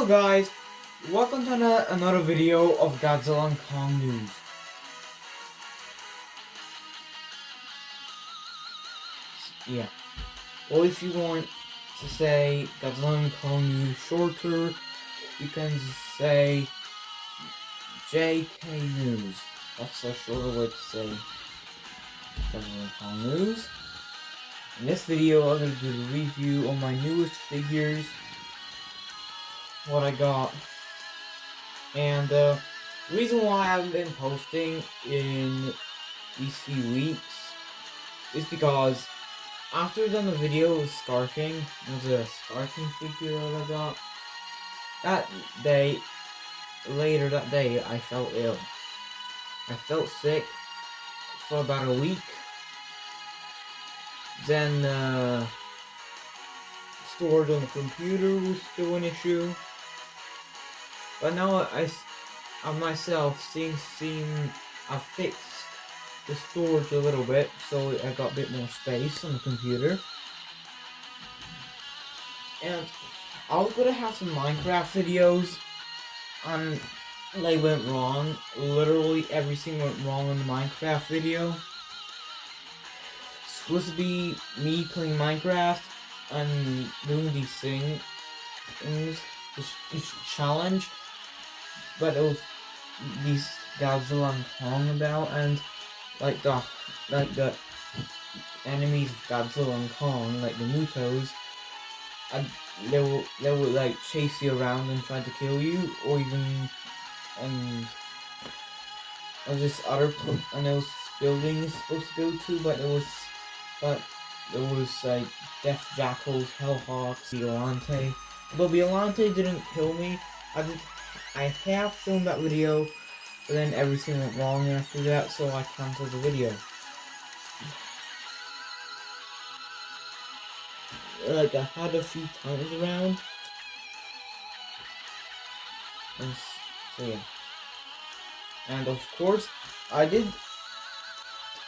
Hello guys, welcome to another video of Godzilla and Kong news. Yeah, well, if you want to say Godzilla and Kong news shorter, you can say JK news. That's a shorter way to say Godzilla and Kong news. In this video, I'm going to do a review on my newest figures, what I got. And the reason why I haven't been posting in these few weeks is because after I done the video with Scarking, it was a Scarking figure that I got. Later that day, I felt ill. I felt sick for about a week. Then storage on the computer was still an issue. But now I myself I fixed the storage a little bit, so I got a bit more space on the computer. And I was gonna have some Minecraft videos, and they went wrong. Literally everything went wrong in the Minecraft video. It's supposed to be me playing Minecraft and doing these things, this challenge. But it was these Godzilla and Kong about, and like the enemies of Godzilla and Kong, like the Mutos, and they would like chase you around and try to kill you, or even this other and there was buildings supposed to go to, but there was like Death Jackals, Hellhawks, Violante. But Violante didn't kill me. I have filmed that video, but then everything went wrong after that, so I cancelled the video. Like, I had a few times around. And so yeah. And of course,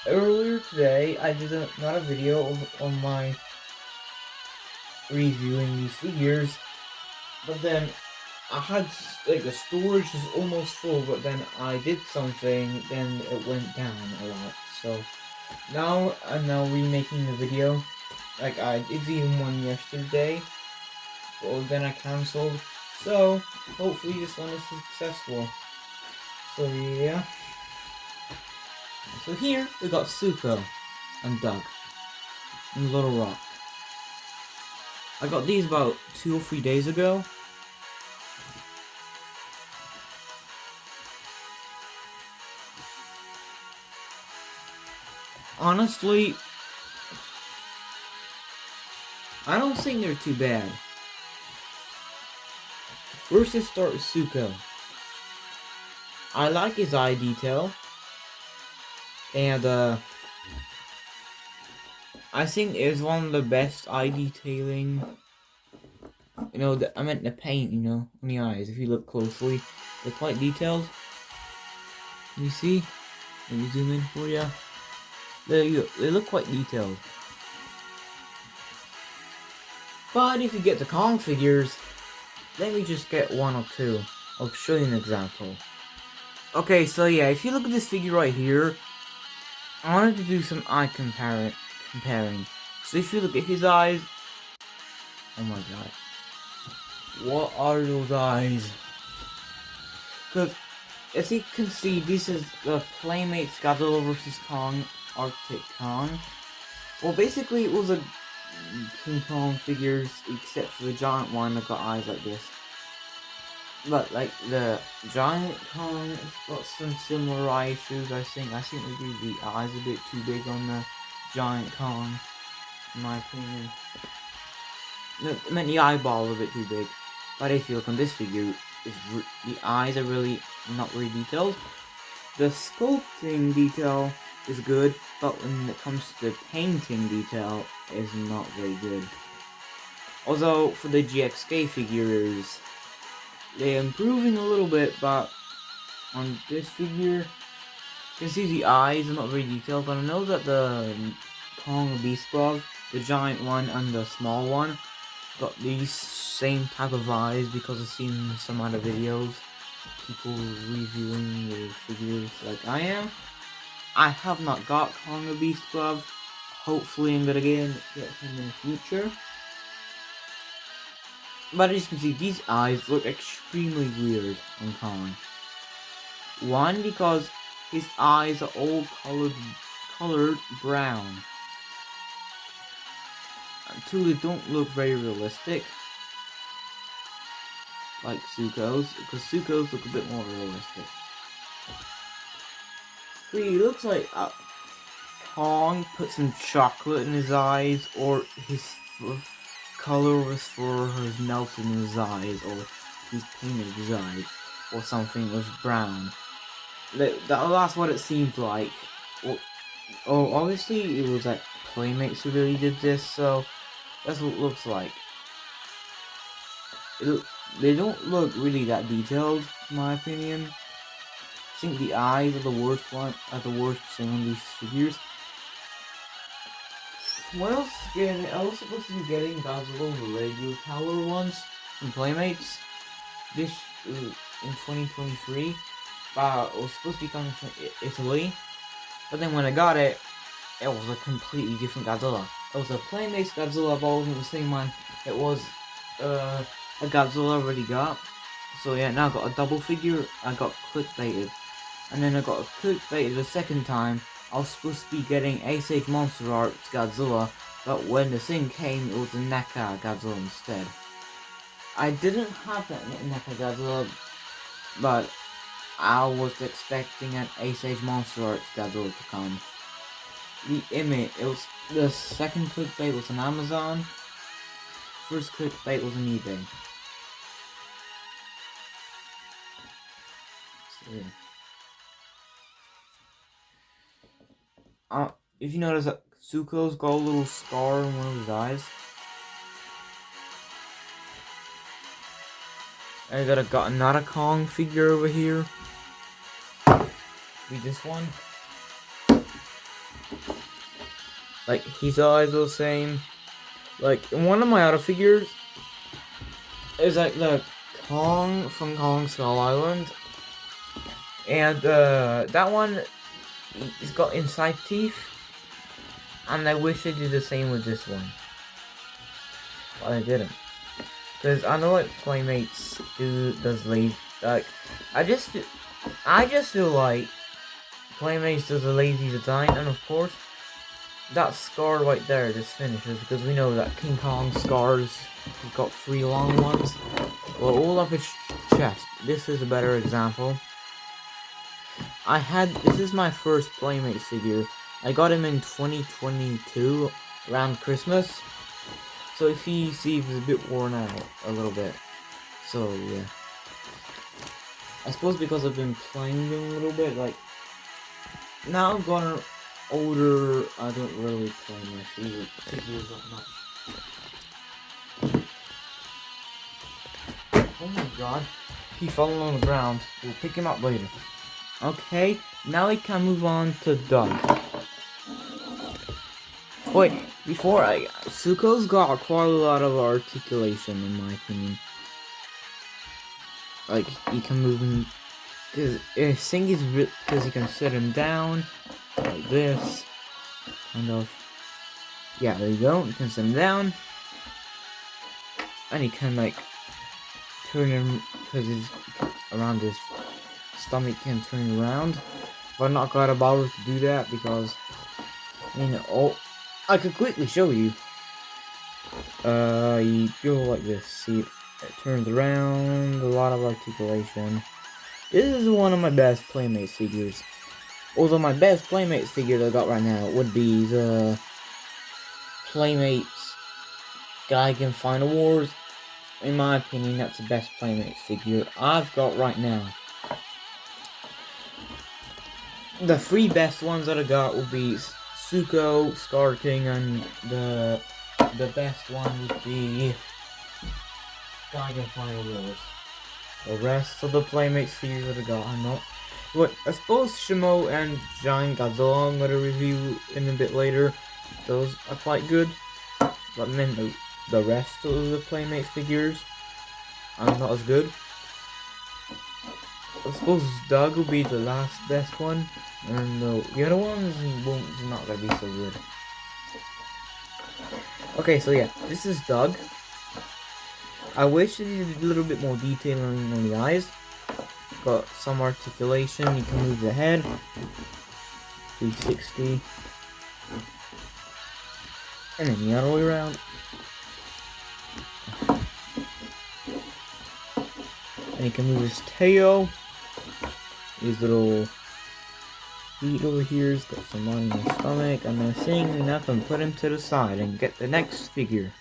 earlier today, I did another video on my reviewing these figures, but then I had, like, the storage was almost full, but then I did something, then it went down a lot. So now I'm remaking the video. Like, I did even one yesterday, but then I cancelled. So hopefully this one is successful. So yeah. So here we got Suko and Doug and Little Rock. I got these about 2 or 3 days ago. Honestly, I don't think they're too bad. First, let's start with Suko. I like his eye detail, and I think it's one of the best eye detailing. You know, I meant the paint. You know, on the eyes. If you look closely, they're quite detailed. You see? Let me zoom in for you. They look quite detailed. But if you get the Kong figures, let me just get one or two. I'll show you an example. Okay, so yeah, if you look at this figure right here, I wanted to do some eye comparing. So if you look at his eyes, oh my god, what are those eyes? Because as you can see, this is the Playmates Godzilla vs. Kong Arctic Kong. Well, basically it was a King Kong figures, except for the giant one that got eyes like this. But like the giant Kong has got some similar eye issues. I think maybe the eyes a bit too big on the giant Kong, in my opinion. No, I meant the eyeball a bit too big. But if you look on this figure, the eyes are really not very detailed. The sculpting detail is good, but when it comes to the painting detail, is not very good. Although for the GXK figures, they're improving a little bit, but on this figure, you can see the eyes are not very detailed. But I know that the Kong Beast Glove, the giant one and the small one, got these same type of eyes because I've seen some other videos, people reviewing their figures like I am. I have not got Kong the Beast glove. Hopefully I'm gonna get him in the future. But as you can see, these eyes look extremely weird on Kong. One, because his eyes are all colored brown. And two, they don't look very realistic. Like Zuko's, because Zuko's look a bit more realistic. Three, it looks like Kong put some chocolate in his eyes, or his color was for his melted in his eyes, or he's painted his eyes, or something was brown. That's what it seemed like. Oh, obviously it was like Playmates who really did this, so that's what it looks like. They don't look really that detailed, in my opinion. I think the eyes are the worst thing on these figures. What else again? I was supposed to be getting Godzilla the radio tower ones from Playmates this in 2023. It was supposed to be coming from Italy, but then when I got it, it was a completely different Godzilla. It was a Playmates Godzilla, but it wasn't the same one. It was a Godzilla I already got. So yeah, now I got a double figure. I got clickbaited, and then I got clickbaited the second time. I was supposed to be getting Ace Age Monster Arts Godzilla, but when the thing came, it was a NECA Godzilla instead. I didn't have that NECA Godzilla, but I was expecting an Ace Age Monster Arts Godzilla to come. The image, the second clickbait was on Amazon. First clickbait was on eBay. So yeah. If you notice that Zuko's got a little scar in one of his eyes. I got another Kong figure over here. Be this one. Like, his eyes are the same. Like, in one of my other figures is like the Kong from Kong Skull Island. And that one, it's got inside teeth. And I wish I did the same with this one. But I didn't. Because I know like Playmates does lazy, like, I just feel like Playmates does a lazy design, and of course, that scar right there just finishes, because we know that King Kong scars, he's got 3 long ones, well, all up his chest. This is a better example. This is my first Playmates figure. I got him in 2022, around Christmas. So if you see, he's a bit worn out, a little bit. So yeah. I suppose because I've been playing them a little bit, like, now I've gotten older, I don't really play my figures that much. Oh my god. He fell on the ground. We'll pick him up later. Okay, now we can move on to Doug. Wait, Zuko's got quite a lot of articulation, in my opinion. Like, you can move him, because I think because you can sit him down, like this, kind of. Yeah, there you go, you can sit him down, and you can, like, turn him, because he's around his stomach, can turn around. But I'm not gonna bother to do that, because, you know, I could quickly show you. You go like this. See, it turns around. A lot of articulation. This is one of my best Playmates figures. Although my best Playmates figure that I got right now would be the Playmates Gigan Final Wars. In my opinion, that's the best Playmates figure I've got right now. The 3 best ones that I got will be Zuko, Scar King, and the best one would be Giant Final Wars. The rest of the Playmates figures that I got, I'm not. But I suppose Shimo and Giant Godzilla I'm gonna review in a bit later. Those are quite good. But then the rest of the Playmates figures are not as good. I suppose Doug will be the last best one, and the other ones won't not gonna be so good. Okay, so yeah, this is Doug. I wish it did a little bit more detailing on the eyes. Got some articulation. You can move the head. 360. And then the other way around. And you can move his tail. His little feet over here. He's got some on his stomach. And then seeing enough and put him to the side and get the next figure.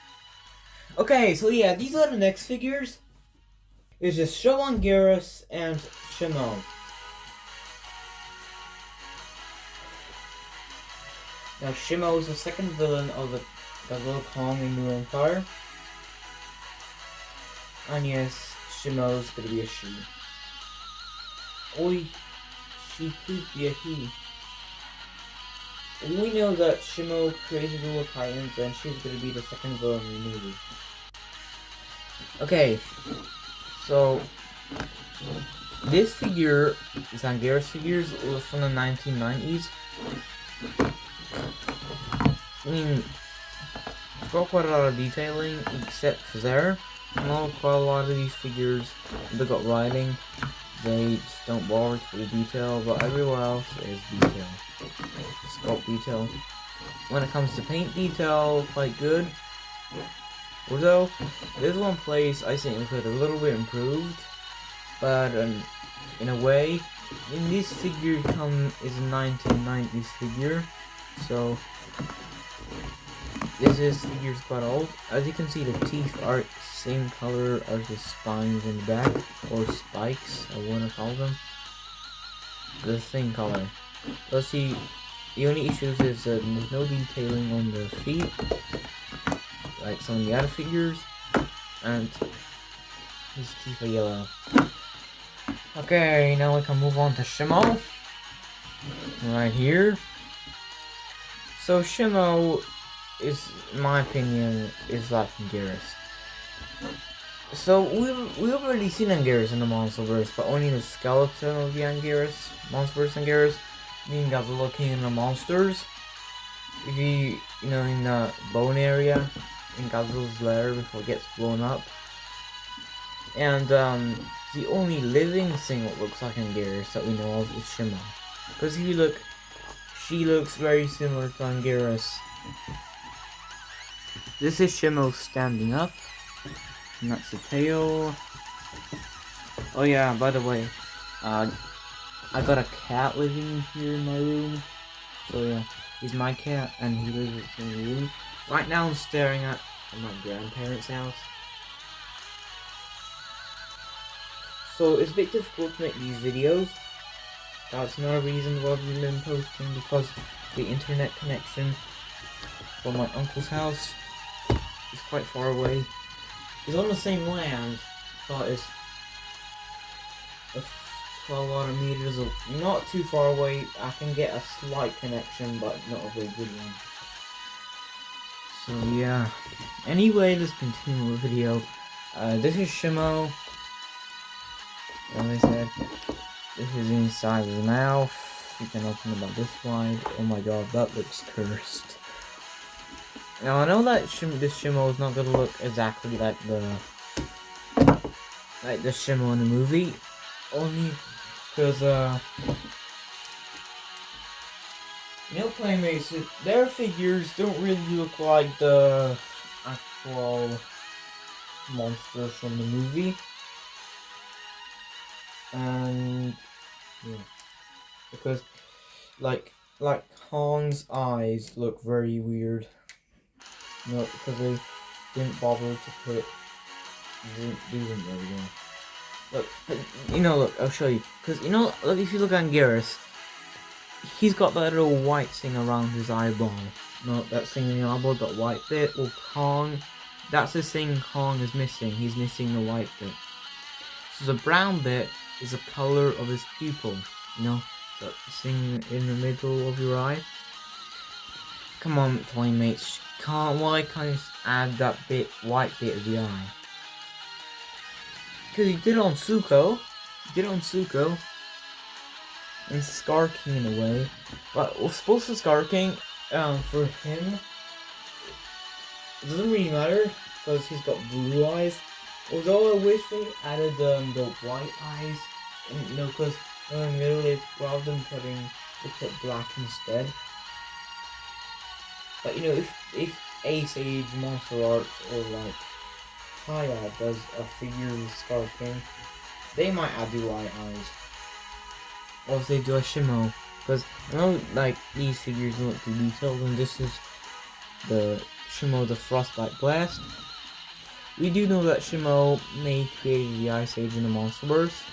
Okay, so yeah, these are the next figures. It's just Shogun Garrus and Shimo. Now Shimo is the second villain of the Godzilla Kong in New Empire. And yes, Shimo's gonna be a she. Oi, she could be a he. We know that Shimo created all the Titans and she's gonna be the second villain in the movie. Okay, so this figure, Zangiris figures, was from the 1990s. I mean, it's got quite a lot of detailing, except for there. Quite a lot of these figures, they got writing. They just don't bother for the detail, but everywhere else is detail. Sculpt detail. When it comes to paint detail, quite good. Although, there's one place I think we could have a little bit improved, but in a way, this figure is a 1990s figure, so this figure is quite old. As you can see, the teeth are same color as the spines in the back, or spikes, I want to call them. The same color. Let's see, the only issue is that there's no detailing on the feet, like some of the other figures, and his teeth are yellow. Okay, now we can move on to Shimo. Right here. So Shimo is, in my opinion, is like Anguirus. So we've already seen Anguirus in the Monsterverse, but only the skeleton of the Anguirus, Monsterverse Anguirus, being Godzilla King of the Monsters. If you know, in the bone area in Godzilla's lair before it gets blown up. And the only living thing that looks like Anguirus that we know of is Shimo. Because if you look, she looks very similar to Anguirus. This is Shimo standing up. And that's the tail. Oh yeah, by the way, I got a cat living here in my room. So yeah, he's my cat and he lives in the room. Right now I'm staring at my grandparents' house. So it's a bit difficult to make these videos. That's another reason why I've been posting, because the internet connection for my uncle's house is quite far away. It's on the same land, but it's 1200 meters, not too far away. I can get a slight connection, but not a very good one. So yeah. Anyway, let's continue the video. This is Shimo. As I said, this is inside his mouth. You can open it about this wide. Oh my god, that looks cursed. Now I know that this Shimo is not gonna look exactly like the Shimo in the movie, only because you know, Playmates, their figures don't really look like the actual monsters from the movie. And yeah, because like Kong's eyes look very weird. You know, because they didn't bother to put, didn't do them very well. Look, you know, look, I'll show you. Because, you know, look, if you look at Garrus, he's got that little white thing around his eyeball. No, that thing in the eyeball, that white bit. Well, Kong, that's the thing Kong is missing. He's missing the white bit. So the brown bit is the color of his pupil. You know, that thing in the middle of your eye. Come on, playmates. Why can't you just add that white bit of the eye? Because he did it on Zuko. And Scar King in a way. But we're supposed to Scar King, for him, it doesn't really matter because he's got blue eyes. Although I wish they added the white eyes, because in the middle, rather than they put black instead. But if Ace Age, Monster Arts, or like Kaya does a figure with Scar King, they might add the white eyes. Or if they do a Shimo, because I know like these figures look too detailed, and this is the Shimo the Frostbite Blast. We do know that Shimo may create the Ice Age in the Monsterverse,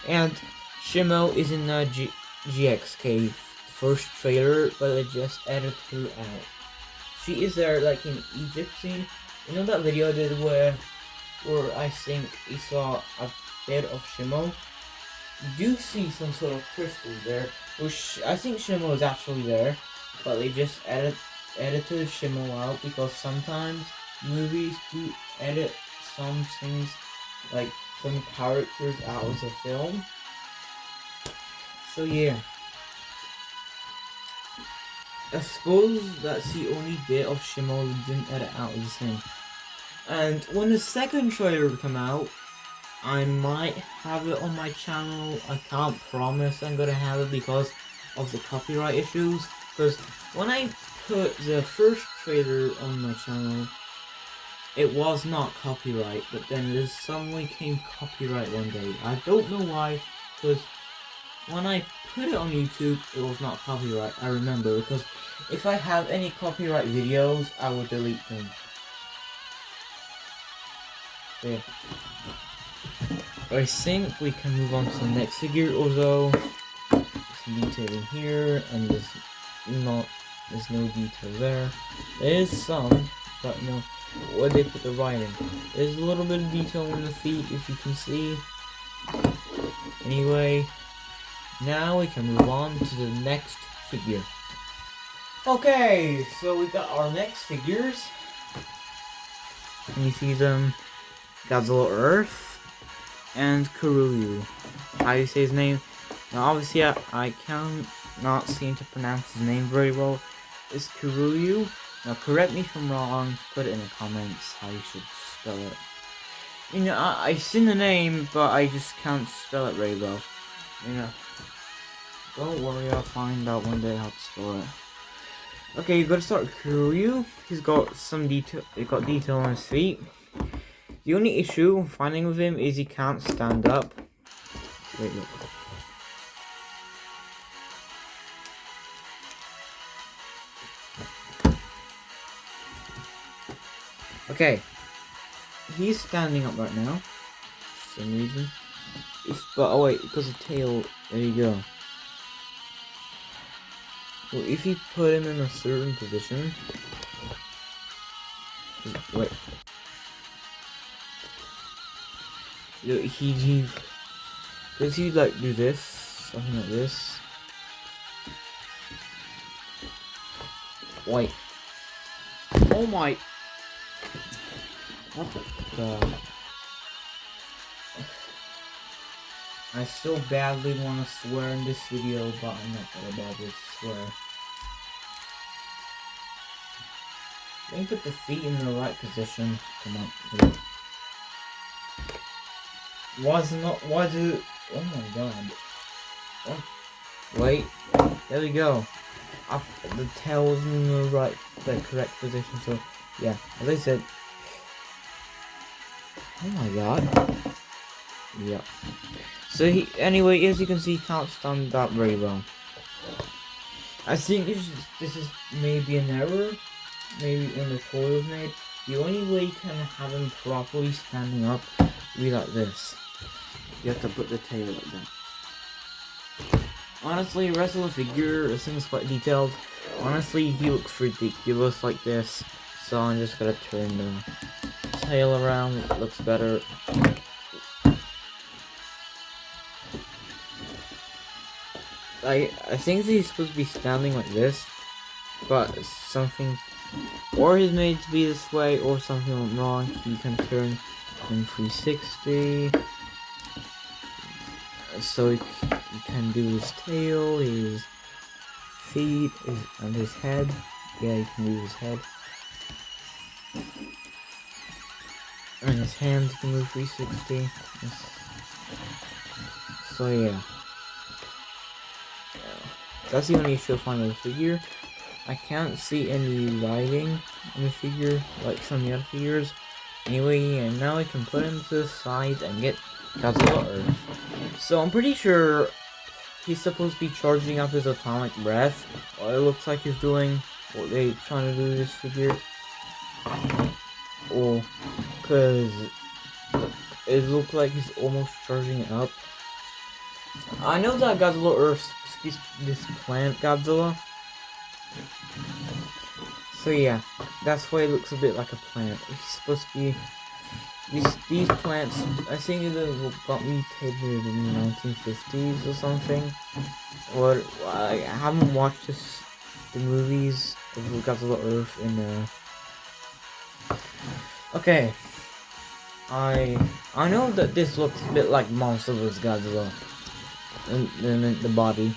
and Shimo is in the GXK first trailer, but they just edited her out. She is there like in Egypt scene. You know that video I did where I think you saw a bit of Shimo? You do see some sort of crystals there, which I think Shimo is actually there, but they just edited Shimo out because sometimes movies do edit some things, like some characters out of the film. So yeah, I suppose that's the only bit of Shimo they didn't edit out of the thing. And when the second trailer come out, I might have it on my channel. I can't promise I'm gonna have it because of the copyright issues. Because when I put the first trailer on my channel, it was not copyright, but then it suddenly came copyright one day. I don't know why, because when I put it on YouTube, it was not copyright. I remember, because if I have any copyright videos, I will delete them. Yeah. I think we can move on to the next figure, although there's some detail in here, and there's no detail there. There is some, but where they put the writing. There's a little bit of detail in the feet, if you can see. Anyway, now we can move on to the next figure. Okay, so we got our next figures. Can you see them? Godzilla Earth and Kaiju. How do you say his name? Now obviously I cannot seem to pronounce his name very well. It's Kaiju. Now correct me if I'm wrong, put it in the comments how you should spell it. I've seen the name, but I just can't spell it very well. Don't worry, I'll find out one day how to spell it. Okay, you gotta start with Kaiju. He's got some detail. He got detail on his feet. The only issue finding with him is he can't stand up. Wait, look. Okay, he's standing up right now for some reason. But oh wait, because the tail. There you go. Well, if you put him in a certain position, wait. Does he like do this? Something like this. Wait. Oh my. What the? I still badly want to swear in this video, but I'm not gonna bother to swear. Let me put the feet in the right position. Come on. Oh my god. What? Wait, there we go. The tail was in the correct position, so yeah, as I said. Oh my god. Yeah. So anyway, as you can see, he can't stand up very well. I think this is maybe an error, maybe when the toy was made. The only way you can have him properly standing up would be like this. You have to put the tail like that. Honestly, the rest of the figure, this thing is quite detailed. Honestly, he looks ridiculous like this. So I'm just gonna turn the tail around. It looks better. I think he's supposed to be standing like this, but something, or he's made to be this way, or something went wrong. He can turn in 360, so he can do his tail, his feet, and his head. Yeah, he can move his head. And his hands can move 360. So yeah. That's the only issue I find with the figure. I can't see any writing on the figure like some of the other figures. Anyway, and now I can put him to the side and get Godzilla Earth. So I'm pretty sure he's supposed to be charging up his atomic breath. What it looks like he's doing. What they trying to do to this figure. Or because it looks like he's almost charging it up. I know that Godzilla Earth is this plant Godzilla. So yeah, that's why it looks a bit like a plant. It's supposed to be these plants. I think they got mutated in the 1950s or something. Or I haven't watched the movies of Godzilla Earth in Okay, I know that this looks a bit like Monster vs. Godzilla. In the body,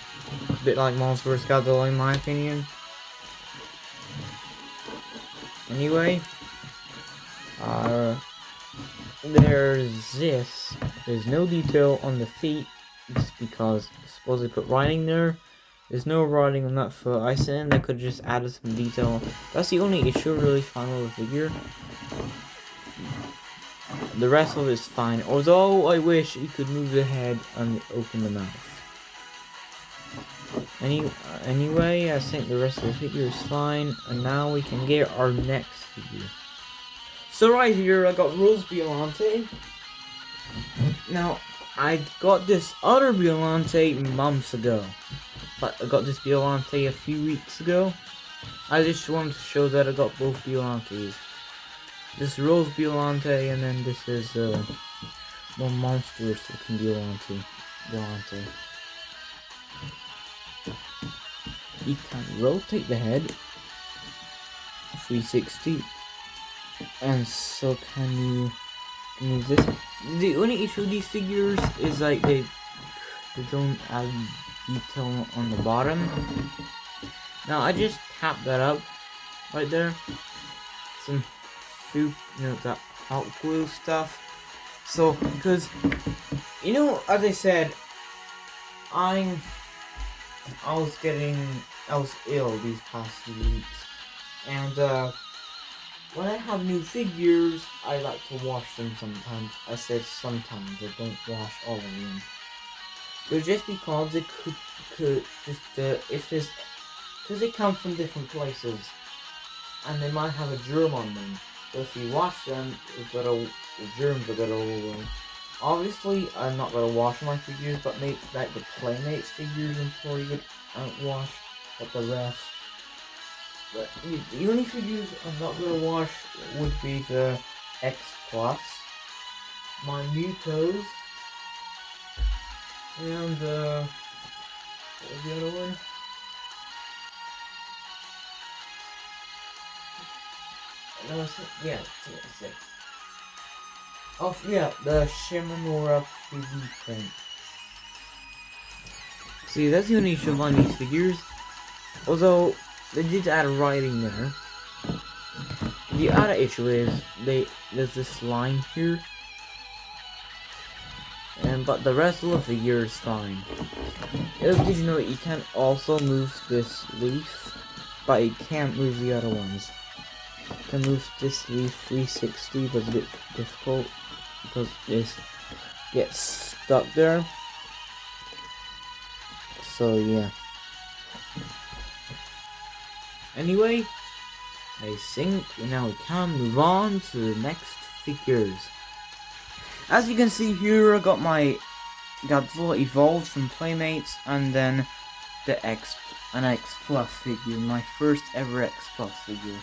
a bit like Monster vs. Godzilla in my opinion. Anyway, there's no detail on the feet, just because supposedly put writing there. There's no writing on that foot. I said they could just add some detail. That's the only issue really found with the figure. The rest of it is fine, although I wish you could move the head and open the mouth. Anyway, I think the rest of the figure is fine, and now we can get our next figure. So right here, I got Rose Biollante. Now, I got this other Biollante months ago, but I got this Biollante a few weeks ago. I just wanted to show that I got both Biollantes. This Rose Biollante, and then this is more monstrous looking Biollante. You can rotate the head 360, and so can you move this. The only issue with these figures is like they don't add detail on the bottom. Now I just tapped that up right there. Some soup, that hot glue stuff. So because as I said, I was ill these past few weeks, and when I have new figures, I like to wash them sometimes. I said sometimes, I don't wash all of them. But just because it could because they come from different places, and they might have a germ on them. So if you wash them, the germs are gonna go away. Obviously, I'm not gonna wash my figures, but make like the Playmates figures until you get wash, but the rest. But the only figures I'm not gonna wash would be the X Plus, my Mutos, and what was the other one? That's it. Oh yeah, the Shimamura 3D print. See, that's the only issue on these figures. Although they did add writing there. The other issue is there's this line here, but the rest of the figure is fine. Did you know you can also move this leaf, but you can't move the other ones? You can move this leaf 360, but it's a bit difficult because this gets stuck there. So yeah. Anyway, I think now we can move on to the next figures. As you can see here, I got my Godzilla Evolved from Playmates, and then an X Plus figure, my first ever X Plus figure.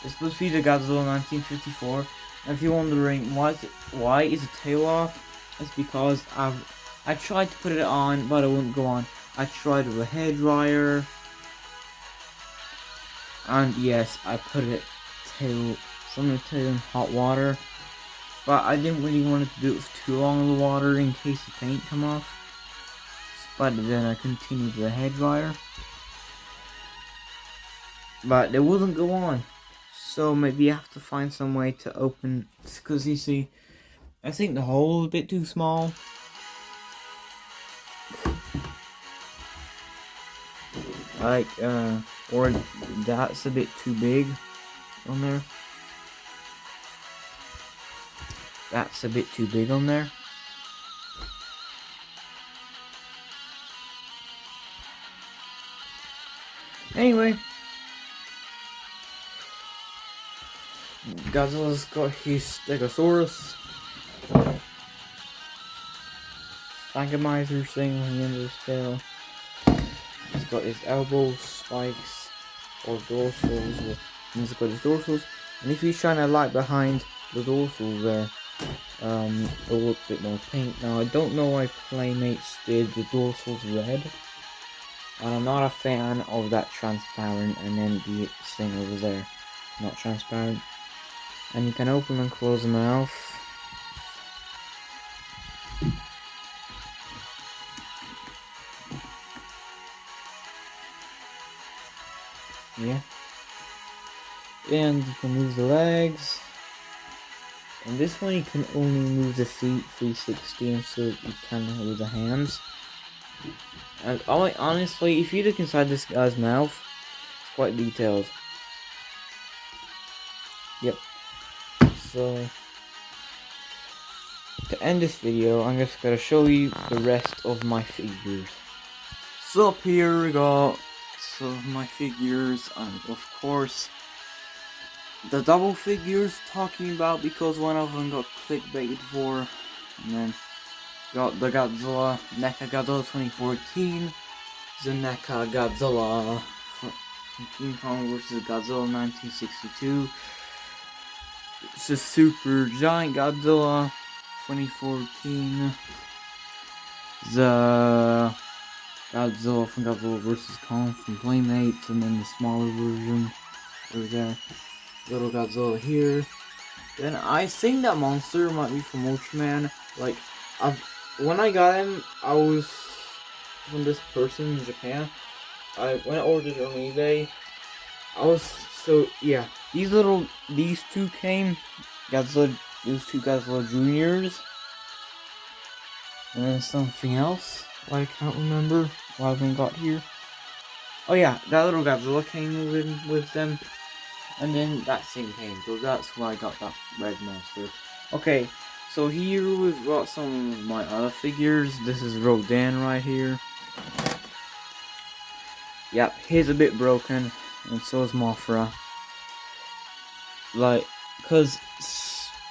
It's supposed to be the Godzilla 1954. And if you're wondering why is the tail off, it's because I tried to put it on, but it wouldn't go on. I tried with a hairdryer. And yes, I put it to something to in hot water, but I didn't really want it to do it for too long in the water in case the paint come off. But then I continued the head dryer, but it wouldn't go on. So maybe I have to find some way to open, because you see, I think the hole is a bit too small. Like, or that's a bit too big on there. That's a bit too big on there. Anyway, Godzilla's got his Stegosaurus Sagamizer thing on the end of his tail. He's got his elbows, spikes, or dorsals, and he's got his dorsals. And if you shine a light behind the dorsals there, it'll look a bit more pink. Now I don't know why Playmates did the dorsals red, and I'm not a fan of that transparent and then the thing over there, not transparent. And you can open and close the mouth. Yeah. And you can move the legs. And this one you can only move the feet 360 instead of you can with the hands. And honestly, if you look inside this guy's mouth, it's quite detailed. Yep. So, to end this video, I'm just gonna show you the rest of my figures. So up here we got some of my figures, and of course the double figures talking about, because one of them got clickbaited for. And then got the Godzilla, NECA Godzilla 2014, the NECA Godzilla from King Kong vs. Godzilla 1962, it's a Super Giant Godzilla 2014, the Godzilla from Godzilla vs. Kong from Playmates, and then the smaller version over there. Little Godzilla here. Then I think that monster might be from Ultraman. Like, when I got him, I was from this person in Japan. When I ordered it on eBay, yeah. These two came, these two Godzilla Juniors, and then something else I can't remember what I haven't got here. Oh yeah, that little Godzilla came with them. And then that thing came, so that's why I got that red monster. Okay, so here we've got some of my other figures. This is Rodan right here. Yep, he's a bit broken, and so is Mothra. Like, cause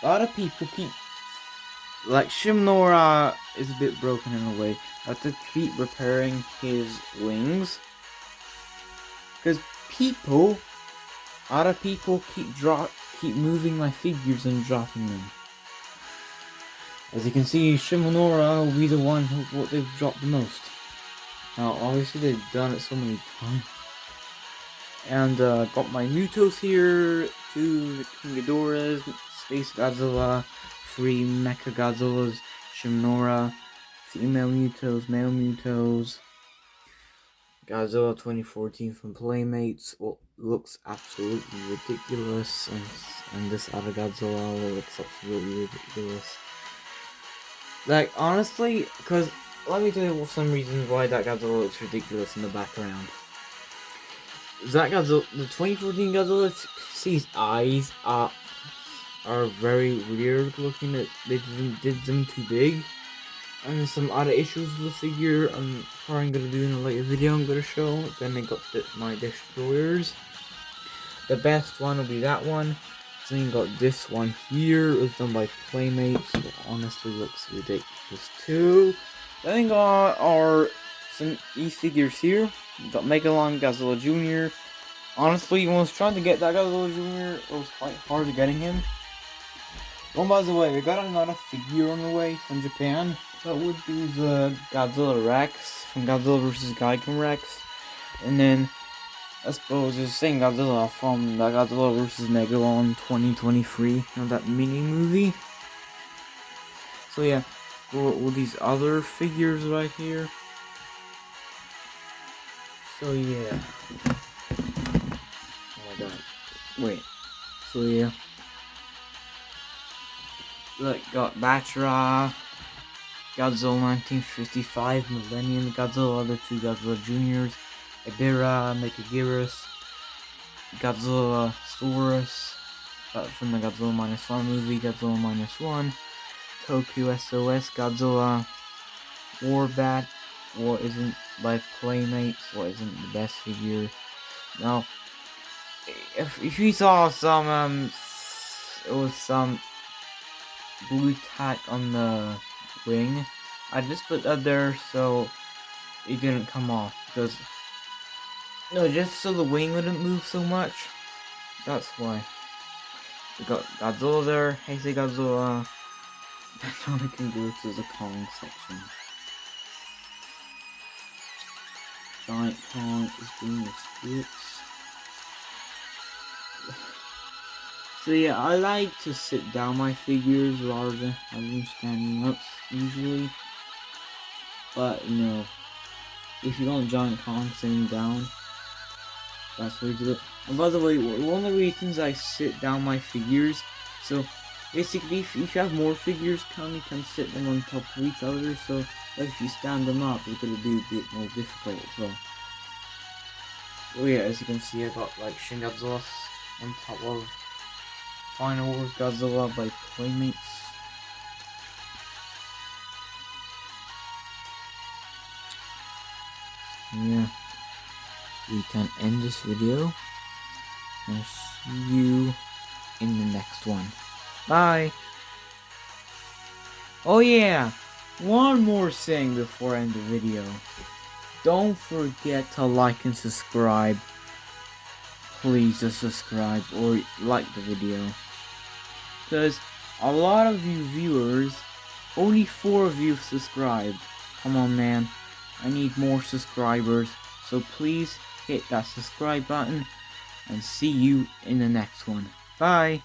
a lot of people keep, like, Shimnora is a bit broken in a way. I have to keep repairing his wings, cause other people keep moving my figures and dropping them. As you can see, Shimonora will be the one what they've dropped the most. Now, obviously they've done it so many times. And got my Mutos here, two King Ghidorahs, Space Godzilla, three Mecha Godzillas, Shimonora, female Mutos, male Mutos. Godzilla 2014 from Playmates looks absolutely ridiculous, and this other Godzilla looks absolutely ridiculous. Like, honestly, because let me tell you some reasons why that Godzilla looks ridiculous in the background. That Godzilla, the 2014 Godzilla, see his eyes are very weird looking. They did them too big. And some other issues with the figure I'm probably going to do in a later video I'm going to show. Then I got my destroyers. The best one will be that one. Then you got this one here. It was done by Playmates. It honestly looks ridiculous too. Then we got some E-figures here. We got Megalon, Godzilla Jr. Honestly, when I was trying to get that Godzilla Jr., it was quite hard getting him. Oh, by the way, we got another figure on the way from Japan. That would be the Godzilla Rex from Godzilla vs. Gigan Rex. And then I suppose it's saying Godzilla from the Godzilla vs. Megalon 2023, you know, that mini movie. So yeah, all these other figures right here. So yeah. Oh my god. Wait. So yeah. Look, got Batra, Godzilla 1955, Millennium Godzilla, the two Godzilla Juniors, Ebira, Megaguirus, Godzilla Saurus, from the Godzilla -1 movie, Godzilla -1, Tokyo SOS, Godzilla, Warbat, what isn't by Playmates, what isn't the best figure. Now, if you saw some, it was some blue tack on the wing, I just put that there so it didn't come off, because, no, just so the wing wouldn't move so much, that's why. We got Godzilla there, Heisei Godzilla, that's all we can go to the Kong section. Giant Kong is doing the splits. So yeah, I like to sit down my figures rather than having standing up usually. But you know, if you want Giant Kong sitting down, that's the way to do it. And by the way, one of the reasons I sit down my figures, so basically if you have more figures come, you can sit them on top of each other, so but if you stand them up, it's gonna be a bit more difficult. So yeah, as you can see, I got like Shin Godzilla on top of Final Wars Godzilla by Playmates. Yeah, we can end this video and see you in the next one. Bye! Oh yeah, one more thing before I end the video. Don't forget to like and subscribe. Please just subscribe or like the video. Because a lot of you viewers, only 4 of you subscribed. Come on man, I need more subscribers. So please hit that subscribe button and see you in the next one. Bye!